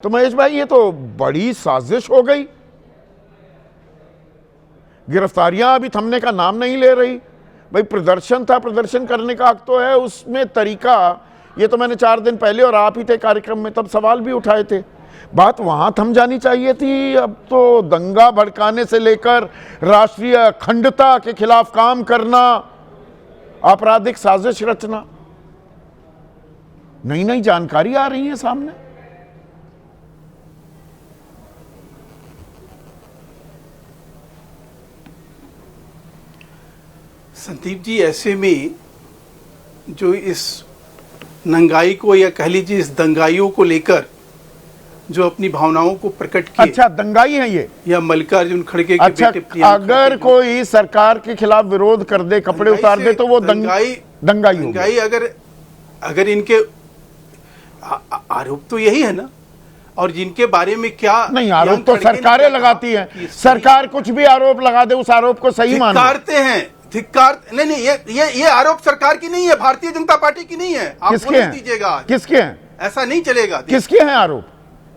तो महेश भाई ये तो बड़ी साजिश हो गई। गिरफ्तारियां अभी थमने का नाम नहीं ले रही। भाई प्रदर्शन था, प्रदर्शन करने का हक तो है, उसमें तरीका, ये तो मैंने 4 दिन पहले और आप ही थे कार्यक्रम में, तब सवाल भी उठाए थे। बात वहां थम जानी चाहिए थी। अब तो दंगा भड़काने से लेकर राष्ट्रीय अखंडता के खिलाफ काम करना, आपराधिक साजिश रचना, नई नई जानकारी आ रही है सामने। संदीप जी, ऐसे में जो इस नंगाई को या कह लीजिए इस दंगाइयों को लेकर जो अपनी भावनाओं को प्रकट किए। अच्छा, दंगाई है ये या मल्लिकार्जुन खड़गे के अच्छा, बेटे अगर कोई सरकार के खिलाफ विरोध कर दे, कपड़े उतार दे, तो वो दंगाई अगर इनके आरोप तो यही है ना। और जिनके बारे में क्या नहीं, आरोप तो सरकारें लगाती हैं। सरकार कुछ भी आरोप लगा दे, उस आरोप को सही मानते हैं। धिक्कार नहीं, ये आरोप सरकार की नहीं है, भारतीय जनता पार्टी की नहीं है। आप किसके हैं? दीजिएगा, किसके हैं? ऐसा नहीं चलेगा। किसके हैं आरोप?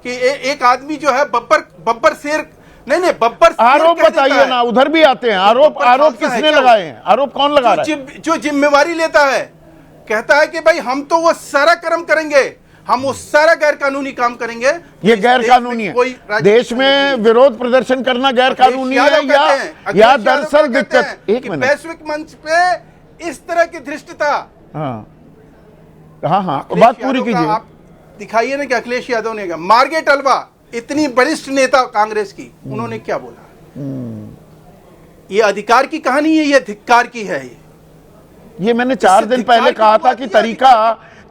कि एक आदमी जो है बब्बर शेर, नहीं बब्बर आरोप बताइए ना, उधर भी आते हैं आरोप किसने लगाए हैं? आरोप कौन लगा रहा है? जो जिम्मेवारी लेता है, कहता है कि भाई हम तो वो सारा कर्म करेंगे, हम वो सारा गैर कानूनी काम करेंगे। ये गैर कानूनी है? देश में विरोध प्रदर्शन करना गैर कानूनी है या दरअसल दिक्कत? एक मिनट, वैश्विक मंच पे इस तरह की धृष्टता। हाँ, बात पूरी कीजिए। आप दिखाइए ना कि अखिलेश यादव ने, मार्गेट अलवा इतनी वरिष्ठ नेता कांग्रेस की, उन्होंने क्या बोला? ये अधिकार की कहानी है, ये धिक्कार की है। ये मैंने 4 दिन पहले कहा था कि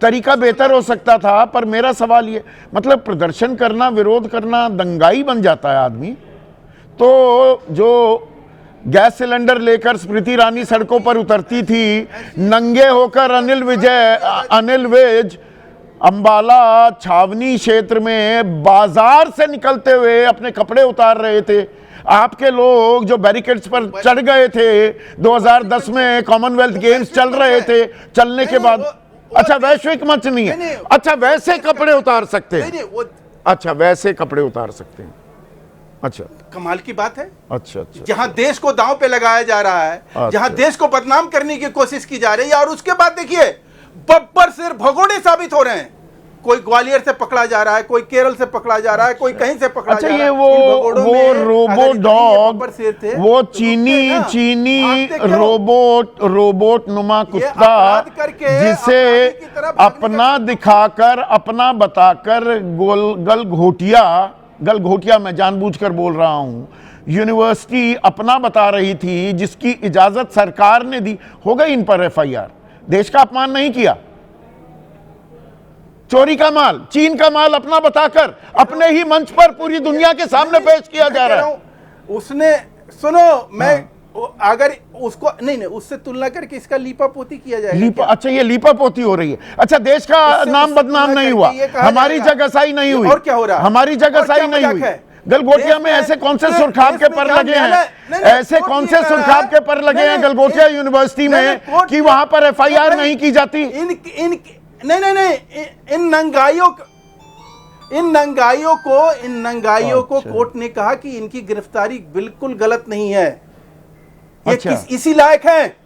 तरीका बेहतर हो सकता था, पर मेरा सवाल ये, मतलब प्रदर्शन करना, विरोध करना, दंगाई बन जाता है आदमी। तो जो गैस सिलेंडर लेकर स्मृति ईरानी सड़कों पर उतरती थी, नंगे होकर अनिल विज अंबाला छावनी क्षेत्र में बाजार से निकलते हुए अपने कपड़े उतार रहे थे। आपके लोग जो बैरिकेड्स पर चढ़ गए थे, 2010 में कॉमनवेल्थ गेम्स चल रहे थे, चलने के बाद, अच्छा वैश्विक मंच नहीं है, अच्छा वैसे कपड़े उतार सकते हैं, अच्छा वैसे कपड़े उतार सकते हैं, अच्छा कमाल की बात है। अच्छा, जहां देश को दांव पे लगाया जा रहा है, जहां देश को बदनाम करने की कोशिश की जा रही है, और उसके बाद देखिए बब्बर सिर भगोड़े साबित हो रहे हैं। कोई ग्वालियर से पकड़ा जा रहा है, कोई केरल से पकड़ा जा रहा है, कोई कहीं से पकड़ा जा रहा है। वो रोबोट डॉग, वो चीनी रोबोट नुमा कुत्ता, जिसे अपना दिखाकर, अपना बताकर गल घोटिया मैं जानबूझकर बोल रहा हूं, यूनिवर्सिटी अपना बता रही थी, जिसकी इजाजत सरकार ने दी। हो गई इन पर FIR। देश का अपमान नहीं किया। चोरी का माल, चीन का माल अपना बताकर अपने ही मंच पर पूरी दुनिया के सामने पेश किया जा रहा है। उसने, सुनो, मैं अगर उसको नहीं उससे तुलना करके इसका लीपापोती किया जाएगा। अच्छा, ये लीपापोती हो रही है। अच्छा, देश का नाम बदनाम नहीं हुआ, हमारी जगहसाई नहीं हुई, और क्या हो रहा है? हमारी जगहसाई नहीं हुई। गलगोटिया में ऐसे कौन से सुरखाब के पर लगे हैं, ऐसे कौन से सुरखाब के पर लगे हैं गलगोटिया यूनिवर्सिटी में कि वहां पर FIR नहीं की जाती? नहीं, इन नंगाइयों को कोर्ट ने कहा कि इनकी गिरफ्तारी बिल्कुल गलत नहीं है, ये इसी लायक है।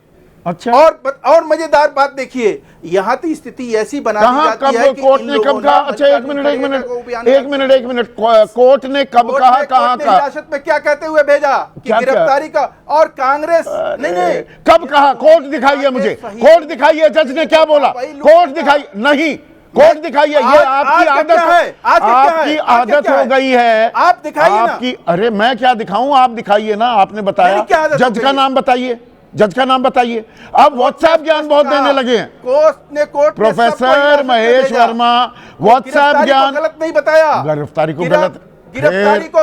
अच्छा, और मजेदार बात देखिए, यहाँ तो स्थिति ऐसी बना दी जाती है कि कोर्ट ने कब कहा? अच्छा, एक मिनट, कोर्ट ने कब कहा, कहाँ कहा? हिरासत में क्या कहते हुए भेजा कि गिरफ्तारी का, और कांग्रेस नहीं कब कहा? कोर्ट दिखाइए मुझे, कोर्ट दिखाइए, जज ने क्या बोला? कोर्ट दिखाइए, नहीं कोर्ट दिखाइए। ये आपकी आदत है, आपकी आदत हो गई है। आप दिखाइए आपकी, अरे मैं क्या दिखाऊं, आप दिखाइए ना। आपने बताया, जज का नाम बताइए, जज का नाम बताइए। अब व्हाट्सएप ज्ञान बहुत देने लगे हैं। Court professor Mahesh Verma WhatsApp ज्ञान गलत नहीं बताया, गिरफ्तारी को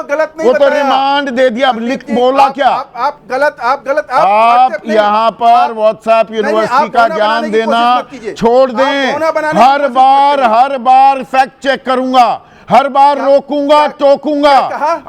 गलत नहीं, वो तो रिमांड दे दिया। अब लिख बोला क्या? आप गलत आप यहाँ पर व्हाट्सएप यूनिवर्सिटी का ज्ञान देना छोड़ दें। हर बार फैक्ट चेक करूंगा, हर बार रोकूंगा, टोकूंगा।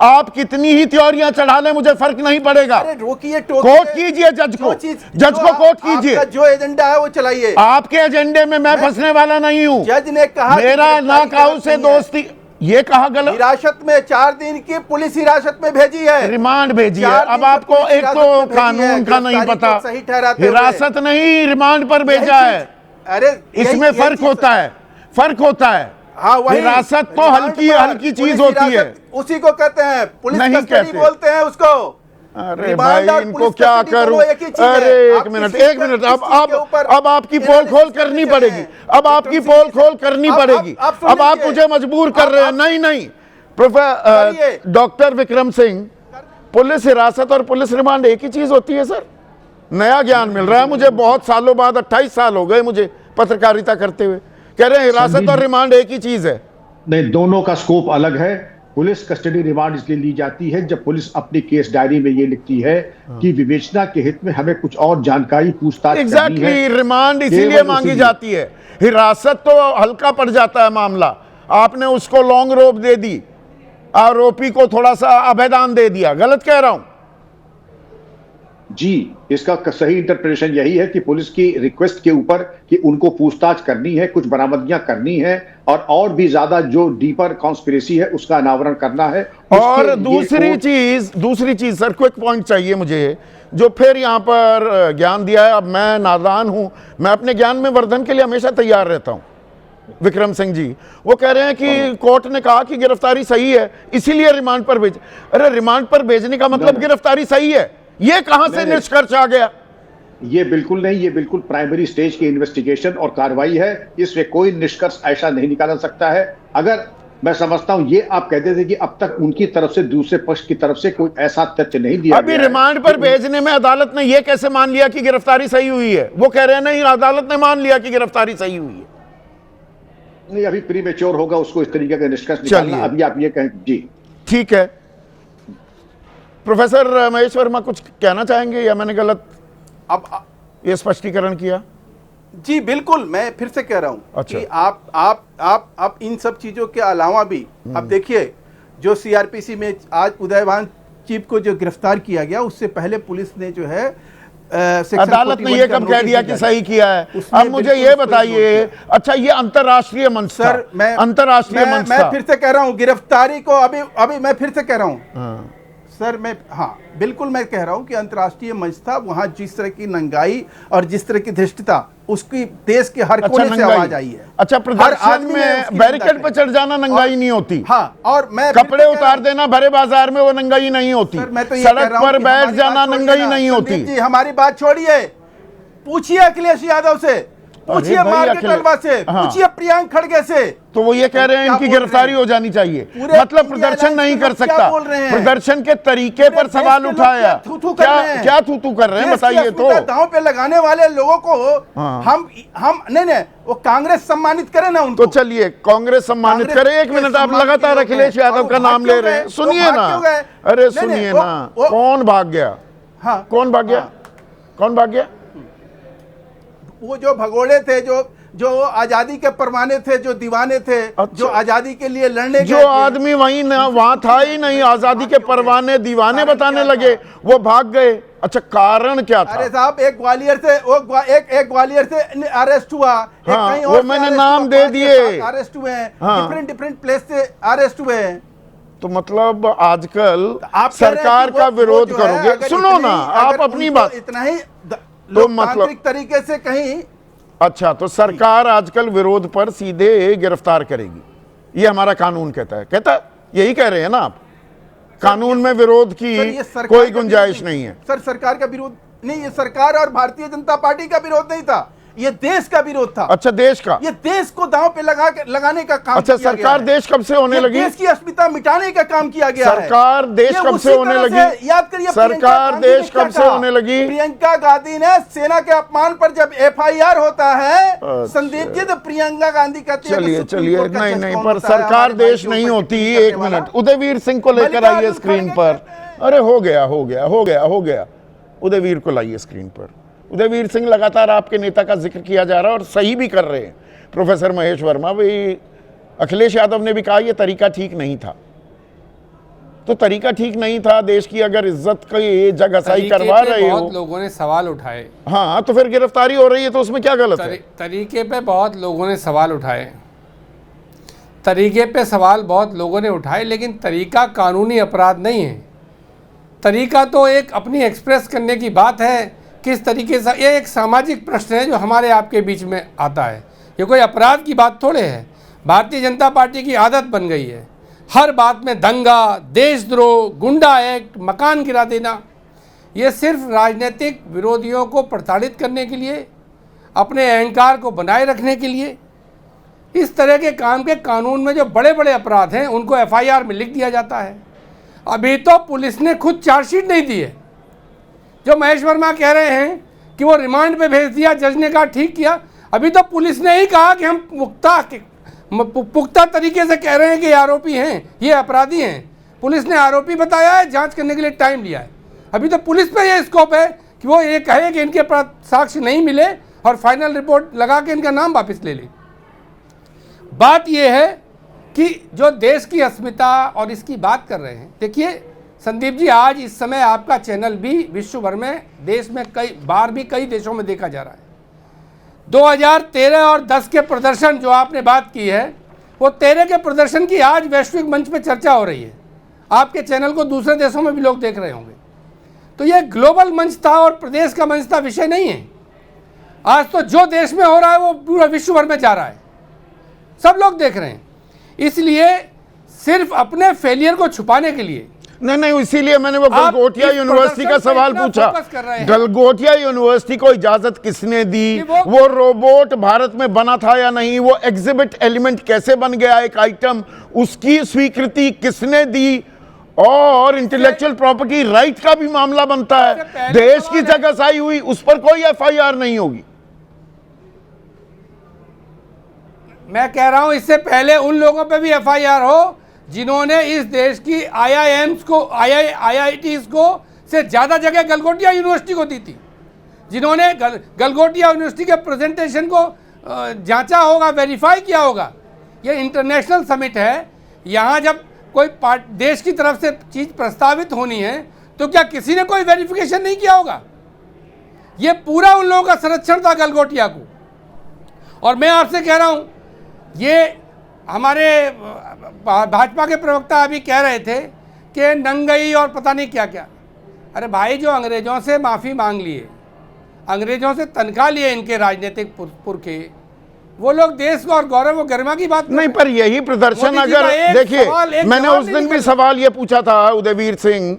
आप कितनी ही थ्योरियां चढ़ा लें, मुझे फर्क नहीं पड़ेगा। रोकिए, कोर्ट कीजिए जज को कोर्ट कीजिए। जो एजेंडा है वो चलाइए। आपके एजेंडे में मैं फंसने वाला नहीं हूं। जज ने कहा, मेरा नाकाऊ से दोस्ती, ये कहा गलत, हिरासत में 4 दिन की पुलिस हिरासत में भेजी है, रिमांड भेजी है। 4 दिन अब आपको पुलिस एक हिरासत तो में भेजी कानून है, का नहीं गिरफ्तारी पता, को सही ठहराते हुए। हिरासत नहीं रिमांड पर भेजा यही है। चीज- अरे इसमें यही फर्क चीज- होता है, फर्क होता है। हाँ, वही हिरासत तो रिमांड हल्की पर हल्की चीज पुलिस होती है। हिरासत उसी को कहते हैं, पुलिस नहीं कस्टडी कहते। बोलते हैं उसको। अरे रिमांड भाई और इनको पुलिस क्या कस्टडी करूं? दोनों एक ही चीज है। अरे आप एक मिनट, किस चीज एक मिनट, के ऊपर अब आपकी पोल एनालिसिस खोल करनी करने पड़ेगी। चाहिए। अब आपकी पोल खोल करनी पड़ेगी। आप सुन अब आप लीजिए। मुझे मजबूर कर रहे हैं। नहीं नहीं, करिए। डॉक्टर विक्रम सिंह, पुलिस हिरासत और पुलिस रिमांड एक ही चीज होती है सर? नया ज्ञान मिल रहा है मुझे, बहुत सालों बाद, 28 साल हो गए मुझे पत्रकारिता करते हुए। कह रहे हैं हिरासत और रिमांड एक ही चीज है। नहीं, दोनों का स्कोप अलग है। पुलिस कस्टडी रिमांड इसलिए ली जाती है जब पुलिस अपनी केस डायरी में ये लिखती है कि विवेचना के हित में हमें कुछ और जानकारी पूछताछ करनी है। एग्जैक्टली, रिमांड इसीलिए केवल मांगी उसीलिए। जाती है। हिरासत तो हल्का पड़ जाता है मामला, आपने उसको लॉन्ग रोप दे दी, आरोपी को थोड़ा सा अभेदान दे दिया। गलत कह रहा हूं? जी, इसका सही इंटरप्रिटेशन यही है कि पुलिस की रिक्वेस्ट के ऊपर कि उनको पूछताछ करनी है, कुछ बरामदगियां करनी है और भी ज्यादा जो डीपर कॉन्स्पिरेसी है उसका अनावरण करना है। और उसके लिए दूसरी चीज सर, क्विक पॉइंट चाहिए मुझे, जो फिर यहां पर ज्ञान दिया है। अब मैं नादान हूं, मैं अपने ज्ञान में वर्धन के लिए हमेशा तैयार रहता हूं। विक्रम सिंह जी वो कह रहे हैं कि कोर्ट ने कहा कि गिरफ्तारी सही है इसीलिए रिमांड पर भेज। अरे रिमांड पर भेजने का मतलब गिरफ्तारी सही है, ये कहां से निष्कर्ष आ गया? ये बिल्कुल नहीं, ये बिल्कुल प्राइमरी स्टेज की इन्वेस्टिगेशन और कार्रवाई है। इसमें कोई निष्कर्ष ऐसा नहीं निकाला सकता है। अगर मैं समझता हूं ये आप कहते थे कि अब तक उनकी तरफ से, दूसरे पक्ष की तरफ से कोई ऐसा तथ्य नहीं दिया अभी गया रिमांड है पर भेजने में अदालत ने यह कैसे मान लिया कि गिरफ्तारी सही हुई है? वो कह रहे हैं नहीं, अदालत ने मान लिया कि गिरफ्तारी सही हुई है। नहीं, अभी प्रीमेच्योर होगा उसको इस तरीके का निष्कर्ष निकालना। अभी आप ये कहें। जी ठीक है। प्रोफेसर महेश वर्मा कुछ कहना चाहेंगे या मैंने गलत अब ये स्पष्टीकरण किया? जी बिल्कुल, मैं फिर से कह रहा हूं अच्छा। कि आप इन सब चीजों के अलावा भी अब देखिए, जो सीआरपीसी में आज उदयभान चीफ को जो गिरफ्तार किया गया, उससे पहले पुलिस ने जो है अदालत ने ये कब कह दिया कि सही किया है? उसने अब मुझे बिल्कुल ये उसको बताइए, इग्नोर किया। अच्छा ये अंतरराष्ट्रीय मंच सर था, अंतरराष्ट्रीय मंच मैं था। फिर से कह रहा हूं, गिरफ्तारी को अभी मैं फिर से कह रहा हूं सर, बिल्कुल मैं कह रहा हूं कि अंतर्राष्ट्रीय मंच था। वहां जिस तरह की नंगाई और जिस तरह की धृष्टता, उसकी देश के हर कोने से आवाज आई है। अच्छा, हर प्रदर्शन आदमी ने उसकी में बैरिकेड निंदा पर चढ़ जाना नंगाई नहीं होती। हाँ, और मैं कपड़े उतार देना भरे बाजार में वो नंगाई नहीं होती। मैं तो ये कह सड़क रहा हूं पर कि बैठ हमारी जाना बात नंगाई छोड़िए ना, नहीं होती। संदीप जी हमारी बात छोड़िए, पूछिए अखिलेश यादव से, पूछिए भाई मार्केट अखिलेश- तलवा से, हाँ। पूछिए प्रियंक खड़गे से। तो वो ये कह रहे हैं क्या इनकी बोल रहे गिरफ्तारी हैं? हो जानी चाहिए, पूरे मतलब इंडिया प्रदर्शन अलायंस नहीं के कर लोग क्या सकता। बोल रहे हैं? प्रदर्शन के तरीके पर पूरे सवाल देश के लोग उठाया। क्या थू-थू कर रहे हैं? क्या थू-थू कर रहे हैं देश की बताइए तो। अस्मिता दांव पे लगाने वाले लोगों को हाँ। हम नहीं, वो कांग्रेस सम्मानित करे ना उनको। तो चलिए कांग्रेस सम्मानित कांग्रेस करे। एक के मिनट, आप सम्मान लगातार के लोग अखिलेश हैं। यादव और का वो भाग नाम ले क्यों रहे गए? हैं, वो सुनिए भाग ना। क्यों गए? अरे नहीं, सुनिए वो- ना, वो- कौन भाग गया? हाँ, कौन भाग गया? कौन भाग गया? वो जो भगोड़े थे, जो आजादी के परवाने थे, जो दीवाने थे, जो आजादी के लिए लड़ने जो गए थे। आदमी वहां था ही नहीं, आजादी के परवाने दीवाने बताने लगे, वो भाग गए। अच्छा, कारण क्या था? अरे साहब, एक ग्वालियर से एक ग्वालियर से अरेस्ट हुआ, एक हाँ, कहीं वो और से मैंने अरेस्ट नाम हुआ, दे 5 दिए। के 7 अरेस्ट हुए हैं, हाँ। डिफरेंट प्लेस से अरेस्ट हुए हैं। तो मतलब आजकल आप कह रहे हैं सरकार कि का वो विरोध जो है, करोगे? अगर सुनो इतनी- ना, आप अगर अपनी उनको बात। इतना ही मतलब- लोकतांत्रिक तरीके से कहीं। अच्छा, तो सरकार आजकल विरोध पर सीधे गिरफ्तार करेगी, ये हमारा कानून कहता है यही कह रहे हैं ना आप? कानून में विरोध की सर, ये सरकार कोई का गुंजाइश विरोध नहीं है। सर, सरकार का विरोध नहीं, ये सरकार और भारतीय जनता पार्टी का विरोध नहीं था, ये देश का विरोध था। अच्छा, देश का? ये देश को दांव पे लगाने का काम अच्छा, किया गया सरकार है। देश कब से होने ये लगी? देश की अस्मिता मिटाने का काम किया गया है। सरकार देश ये कब उसी से होने तरह लगी? से याद करिए, सरकार प्रियंका गांधी देश ने क्या कब से कहा? होने लगी? प्रियंका गांधी ने सेना के अपमान पर जब एफआईआर होता है, संदीप जी, तो प्रियंका गांधी कहती है कि चलिए सुप्रीम चलिए, कोर्ट का नहीं जज नहीं, कौन पर होता है? सरकार हमारे भाई देश के नहीं ऊपर होती। टिप्पणी एक करने वाला। मिनट, उदयवीर सिंह को लेकर मल्लिकार्जुन आइए स्क्रीन खड़गे पर। कहते हैं। अरे हो गया, उदयवीर को लाइए स्क्रीन पर। उदयवीर सिंह लगातार आपके नेता का जिक्र किया जा रहा है और सही भी कर रहे हैं प्रोफेसर महेश वर्मा भी। अखिलेश यादव ने भी कहा यह तरीका ठीक नहीं था। तो तरीका ठीक नहीं था, देश की अगर इज्जत की जगहसाई करवा रहे हो। बहुत लोगों ने सवाल उठाए। हाँ, तो फिर गिरफ्तारी हो रही है तो उसमें क्या गलत है? तरीके पे बहुत लोगों ने सवाल उठाए। तरीके पे सवाल बहुत लोगों ने उठाए, लेकिन तरीका कानूनी अपराध नहीं है। तरीका तो एक अपनी एक्सप्रेस करने की बात है, किस तरीके से। ये एक सामाजिक प्रश्न है जो हमारे आपके बीच में आता है, ये कोई अपराध की बात थोड़े है। भारतीय जनता पार्टी की आदत बन गई है हर बात में दंगा, देशद्रोह, गुंडा एक्ट, मकान गिरा देना। ये सिर्फ राजनीतिक विरोधियों को प्रताड़ित करने के लिए, अपने अहंकार को बनाए रखने के लिए, इस तरह के काम के कानून में जो बड़े बड़े अपराध हैं उनको एफआईआर में लिख दिया जाता है। अभी तो पुलिस ने खुद चार्जशीट नहीं दी है। जो महेश वर्मा कह रहे हैं कि वो रिमांड पे भेज दिया, जज ने कहा ठीक किया, अभी तो पुलिस ने ही कहा कि हम पुख्ता तरीके से कह रहे हैं कि ये आरोपी हैं, ये अपराधी हैं। पुलिस ने आरोपी बताया है, जांच करने के लिए टाइम लिया है। अभी तो पुलिस पे ये स्कोप है कि वो ये कहे कि इनके पास साक्ष्य नहीं मिले और फाइनल रिपोर्ट लगा के इनका नाम वापस ले ले। बात ये है कि जो देश की अस्मिता और इसकी बात कर रहे हैं, देखिए संदीप जी, आज इस समय आपका चैनल भी विश्व भर में, देश में कई देशों में देखा जा रहा है। 2013 और 10 के प्रदर्शन जो आपने बात की है, वो 13 के प्रदर्शन की आज वैश्विक मंच पे चर्चा हो रही है। आपके चैनल को दूसरे देशों में भी लोग देख रहे होंगे। तो ये ग्लोबल मंच था और प्रदेश का मंच था, विषय नहीं है। आज तो जो देश में हो रहा है वो पूरा विश्व भर में जा रहा है, सब लोग देख रहे हैं। इसलिए सिर्फ अपने फेलियर को छुपाने के लिए नहीं, इसीलिए मैंने वो गलगोटिया यूनिवर्सिटी का सवाल पूछा। गलगोटिया यूनिवर्सिटी को इजाजत किसने दी? वो रोबोट भारत में बना था या नहीं? वो एग्जिबिट एलिमेंट कैसे बन गया एक आइटम? उसकी स्वीकृति किसने दी? और इंटेलेक्चुअल प्रॉपर्टी राइट का भी मामला बनता है। देश की जगहसाई हुई, उस पर कोई एफआईआर नहीं होगी। मैं कह रहा हूं इससे पहले उन लोगों पे भी एफआईआर हो जिन्होंने इस देश की आईआईएम्स को, आईआईटीज को से ज़्यादा जगह गलगोटिया यूनिवर्सिटी को दी थी, जिन्होंने गलगोटिया यूनिवर्सिटी के प्रेजेंटेशन को जांचा होगा, वेरीफाई किया होगा। ये इंटरनेशनल समिट है, यहाँ जब कोई देश की तरफ से चीज़ प्रस्तावित होनी है तो क्या किसी ने कोई वेरिफिकेशन नहीं किया होगा? ये पूरा उन लोगों का संरक्षण था गलगोटिया को। और मैं आपसे कह रहा हूँ, ये हमारे भाजपा के प्रवक्ता अभी कह रहे थे कि नंगई और पता नहीं क्या क्या। अरे भाई, जो अंग्रेज़ों से माफ़ी मांग लिए, अंग्रेज़ों से तनख्वाह लिए इनके राजनीतिक पुरखे, वो लोग देश को और गौरव और गरिमा की बात नहीं। पर यही प्रदर्शन, अगर देखिए, मैंने उस दिन भी सवाल ये पूछा था उदयवीर सिंह,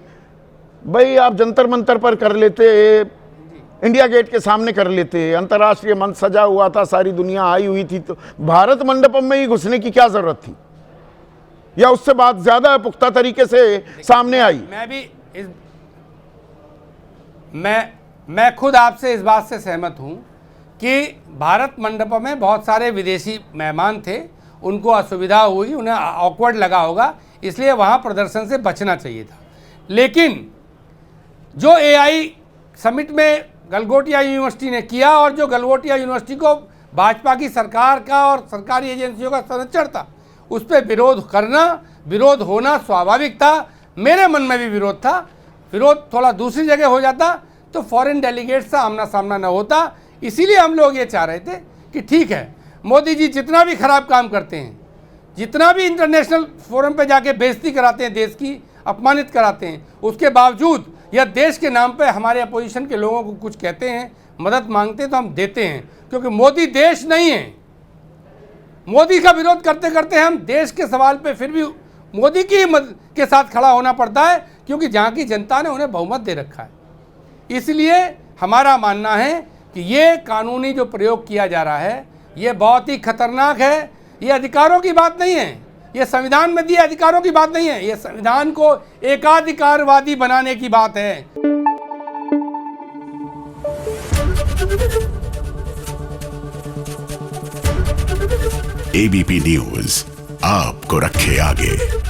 भाई आप जंतर मंतर पर कर लेते, इंडिया गेट के सामने कर लेते, अंतर्राष्ट्रीय मंच सजा हुआ था, सारी दुनिया आई हुई थी, तो भारत मंडपम में ही घुसने की क्या जरूरत थी? या उससे बात ज्यादा पुख्ता तरीके से सामने आई? मैं खुद आपसे इस बात से सहमत हूं कि भारत मंडपम में बहुत सारे विदेशी मेहमान थे, उनको असुविधा हुई, उन्हें ऑकवर्ड लगा होगा, इसलिए वहाँ प्रदर्शन से बचना चाहिए था। लेकिन जो एआई समिट में गलगोटिया यूनिवर्सिटी ने किया, और जो गलगोटिया यूनिवर्सिटी को भाजपा की सरकार का और सरकारी एजेंसियों का संरक्षण था, उस पर विरोध होना स्वाभाविक था। मेरे मन में भी विरोध था। विरोध थोड़ा दूसरी जगह हो जाता तो फॉरेन डेलीगेट से आमना सामना न होता। इसीलिए हम लोग ये चाह रहे थे कि ठीक है, मोदी जी जितना भी खराब काम करते हैं, जितना भी इंटरनेशनल फोरम पे जाके बेइज्जती कराते हैं, देश की अपमानित कराते हैं, उसके बावजूद या देश के नाम पे हमारे अपोजिशन के लोगों को कुछ कहते हैं, मदद मांगते हैं, तो हम देते हैं, क्योंकि मोदी देश नहीं है। मोदी का विरोध करते करते हम देश के सवाल पे फिर भी मोदी की मदद के साथ खड़ा होना पड़ता है, क्योंकि जहाँ की जनता ने उन्हें बहुमत दे रखा है। इसलिए हमारा मानना है कि ये कानूनी जो प्रयोग किया जा रहा है, ये बहुत ही खतरनाक है। ये अधिकारों की बात नहीं है, ये संविधान में दिए अधिकारों की बात नहीं है, ये संविधान को एकाधिकारवादी बनाने की बात है। एबीपी न्यूज आपको रखे आगे।